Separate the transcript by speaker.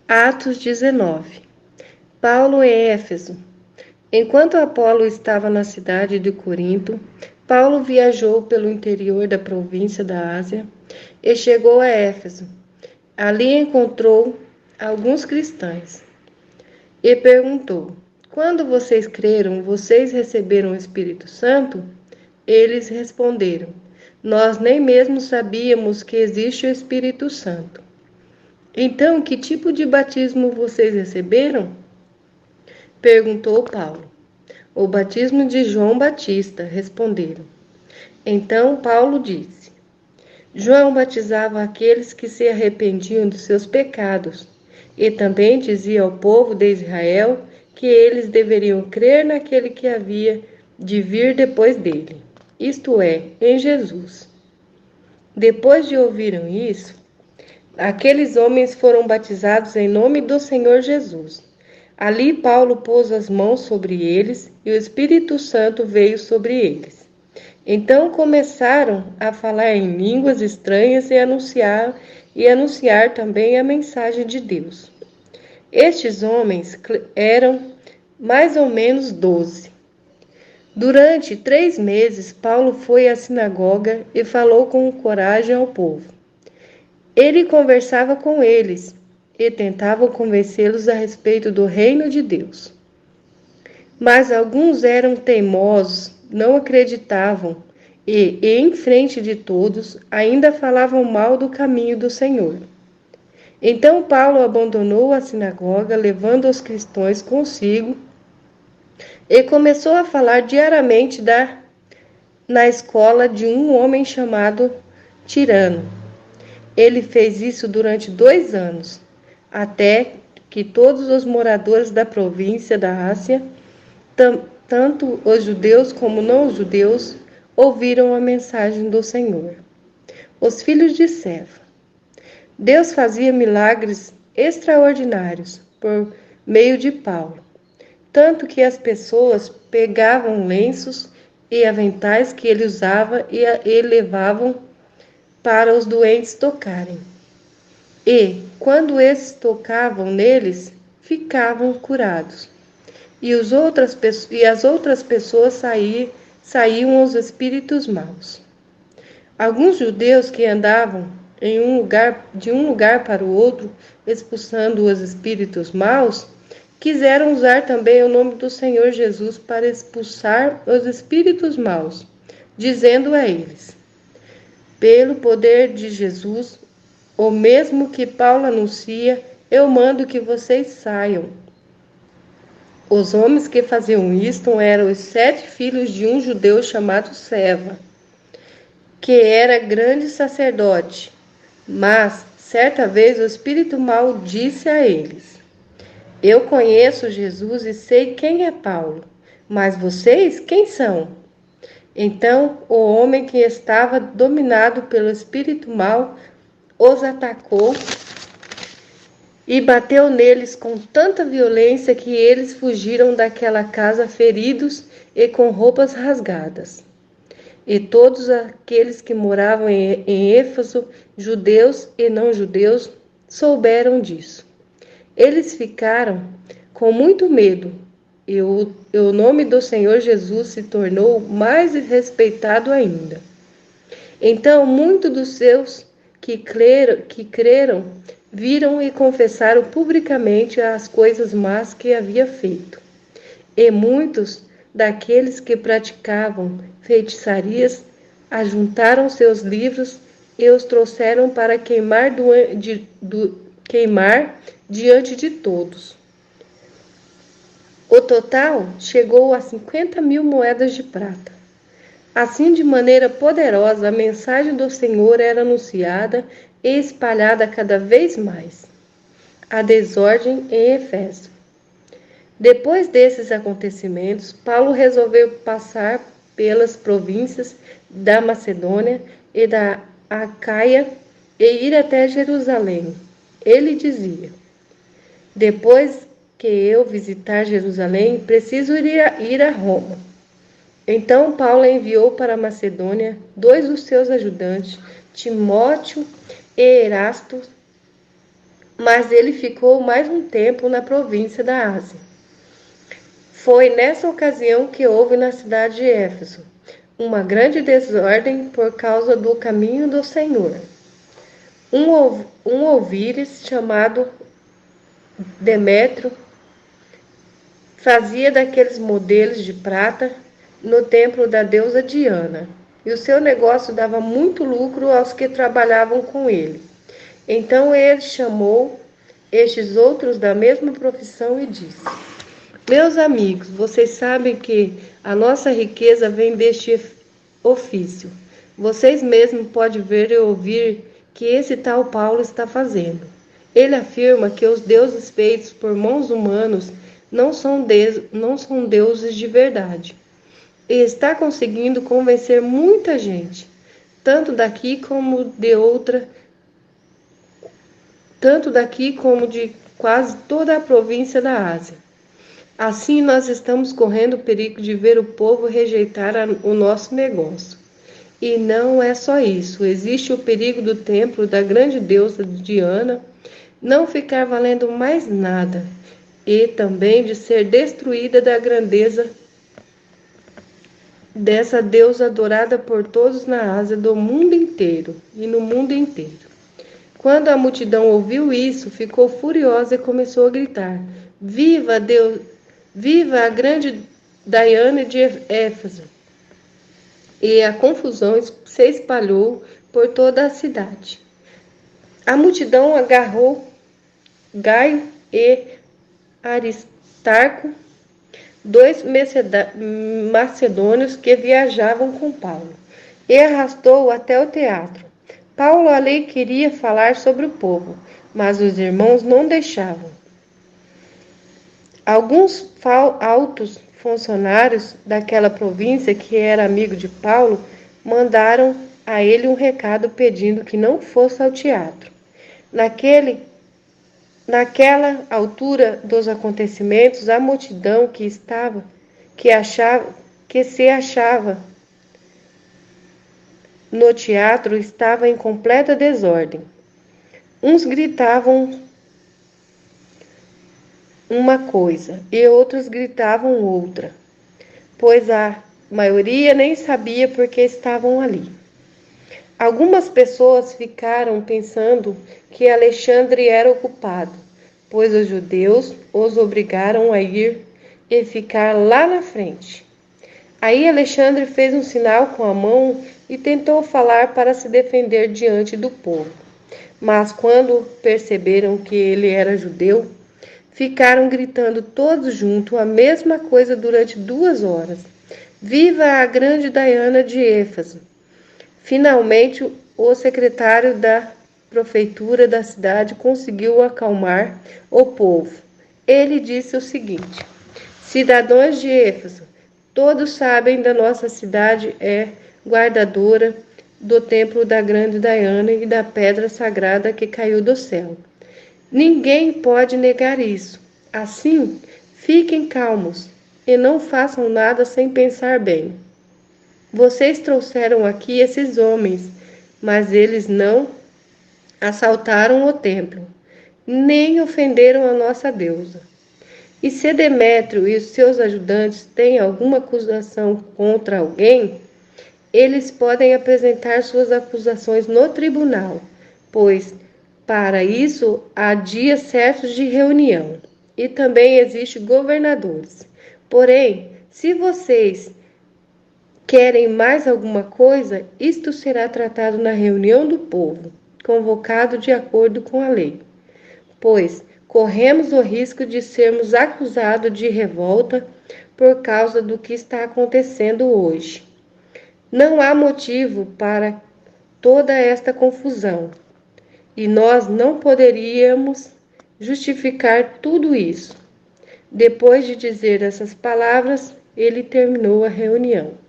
Speaker 1: Atos 19. Paulo em Éfeso. Enquanto Apolo estava na cidade de Corinto, Paulo viajou pelo interior da província da Ásia e chegou a Éfeso. Ali encontrou alguns cristãos e perguntou: Quando vocês creram, vocês receberam o Espírito Santo? Eles responderam: Nós nem mesmo sabíamos que existe o Espírito Santo. Então, que tipo de batismo vocês receberam? Perguntou Paulo. O batismo de João Batista, responderam. Então Paulo disse: João batizava aqueles que se arrependiam dos seus pecados, e também dizia ao povo de Israel que eles deveriam crer naquele que havia de vir depois dele, isto é, em Jesus. Depois de ouvirem isso, aqueles homens foram batizados em nome do Senhor Jesus. Ali Paulo pôs as mãos sobre eles e o Espírito Santo veio sobre eles. Então começaram a falar em línguas estranhas e anunciar também a mensagem de Deus. Estes homens eram mais ou menos 12. Durante 3 meses, Paulo foi à sinagoga e falou com coragem ao povo. Ele conversava com eles e tentava convencê-los a respeito do reino de Deus. Mas alguns eram teimosos, não acreditavam e, em frente de todos, ainda falavam mal do caminho do Senhor. Então Paulo abandonou a sinagoga, levando os cristãos consigo, e começou a falar diariamente na escola de um homem chamado Tirano. Ele fez isso durante 2 anos, até que todos os moradores da província da Ásia, tanto os judeus como não os judeus, ouviram a mensagem do Senhor. Os filhos de Seva. Deus fazia milagres extraordinários por meio de Paulo, tanto que as pessoas pegavam lenços e aventais que ele usava e levavam para os doentes tocarem. E, quando esses tocavam neles, ficavam curados. E as outras pessoas saíam os espíritos maus. Alguns judeus que andavam de um lugar para o outro, expulsando os espíritos maus, quiseram usar também o nome do Senhor Jesus para expulsar os espíritos maus, dizendo a eles: Pelo poder de Jesus, o mesmo que Paulo anuncia, eu mando que vocês saiam. Os homens que faziam isto eram os 7 filhos de um judeu chamado Seva, que era grande sacerdote. Mas, certa vez, o espírito mau disse a eles: Eu conheço Jesus e sei quem é Paulo, mas vocês quem são? Então, o homem que estava dominado pelo espírito mau os atacou e bateu neles com tanta violência que eles fugiram daquela casa feridos e com roupas rasgadas. E todos aqueles que moravam em Éfeso, judeus e não judeus, souberam disso. Eles ficaram com muito medo, e o nome do Senhor Jesus se tornou mais respeitado ainda. Então, muitos dos seus que creram viram e confessaram publicamente as coisas más que havia feito. E muitos daqueles que praticavam feitiçarias ajuntaram seus livros e os trouxeram para queimar diante de todos. O total chegou a 50.000 moedas de prata. Assim, de maneira poderosa, a mensagem do Senhor era anunciada e espalhada cada vez mais. A desordem em Éfeso. Depois desses acontecimentos, Paulo resolveu passar pelas províncias da Macedônia e da Acaia e ir até Jerusalém. Ele dizia: Depois que eu visitar Jerusalém, preciso ir a Roma. Então Paulo enviou para a Macedônia 2 dos seus ajudantes, Timóteo e Erasto, mas ele ficou mais um tempo na província da Ásia. Foi nessa ocasião que houve na cidade de Éfeso uma grande desordem por causa do caminho do Senhor. Um ouvires chamado Demétrio fazia daqueles modelos de prata no templo da deusa Diana, e o seu negócio dava muito lucro aos que trabalhavam com ele. Então ele chamou estes outros da mesma profissão e disse: Meus amigos, vocês sabem que a nossa riqueza vem deste ofício. Vocês mesmos podem ver e ouvir que esse tal Paulo está fazendo. Ele afirma que os deuses feitos por mãos humanos não são deuses de verdade. E está conseguindo convencer muita gente, tanto daqui como de quase toda a província da Ásia. Assim, nós estamos correndo o perigo de ver o povo rejeitar o nosso negócio. E não é só isso. Existe o perigo do templo da grande deusa Diana não ficar valendo mais nada, e também de ser destruída da grandeza dessa deusa adorada por todos na Ásia do mundo inteiro e no mundo inteiro. Quando a multidão ouviu isso, ficou furiosa e começou a gritar: Viva Deus! Viva a grande Diana de Éfeso! E a confusão se espalhou por toda a cidade. A multidão agarrou Gaio e Aristarco, dois macedônios que viajavam com Paulo, e arrastou-o até o teatro. Paulo ali queria falar sobre o povo, mas os irmãos não deixavam. Alguns altos funcionários daquela província, que era amigo de Paulo, mandaram a ele um recado pedindo que não fosse ao teatro. Naquela altura dos acontecimentos, a multidão que se achava no teatro estava em completa desordem. Uns gritavam uma coisa e outros gritavam outra, pois a maioria nem sabia por que estavam ali. Algumas pessoas ficaram pensando que Alexandre era o culpado, pois os judeus os obrigaram a ir e ficar lá na frente. Aí Alexandre fez um sinal com a mão e tentou falar para se defender diante do povo. Mas quando perceberam que ele era judeu, ficaram gritando todos juntos a mesma coisa durante 2 horas. Viva a grande Diana de Éfeso! Finalmente, o secretário da prefeitura da cidade conseguiu acalmar o povo. Ele disse o seguinte: Cidadãos de Éfeso, todos sabem da nossa cidade é guardadora do templo da grande Diana e da pedra sagrada que caiu do céu. Ninguém pode negar isso. Assim, fiquem calmos e não façam nada sem pensar bem. Vocês trouxeram aqui esses homens, mas eles não assaltaram o templo, nem ofenderam a nossa deusa. E se Demétrio e os seus ajudantes têm alguma acusação contra alguém, eles podem apresentar suas acusações no tribunal, pois para isso há dias certos de reunião, e também existem governadores. Porém, se vocês querem mais alguma coisa, isto será tratado na reunião do povo, convocado de acordo com a lei. Pois corremos o risco de sermos acusados de revolta por causa do que está acontecendo hoje. Não há motivo para toda esta confusão, e nós não poderíamos justificar tudo isso. Depois de dizer essas palavras, ele terminou a reunião.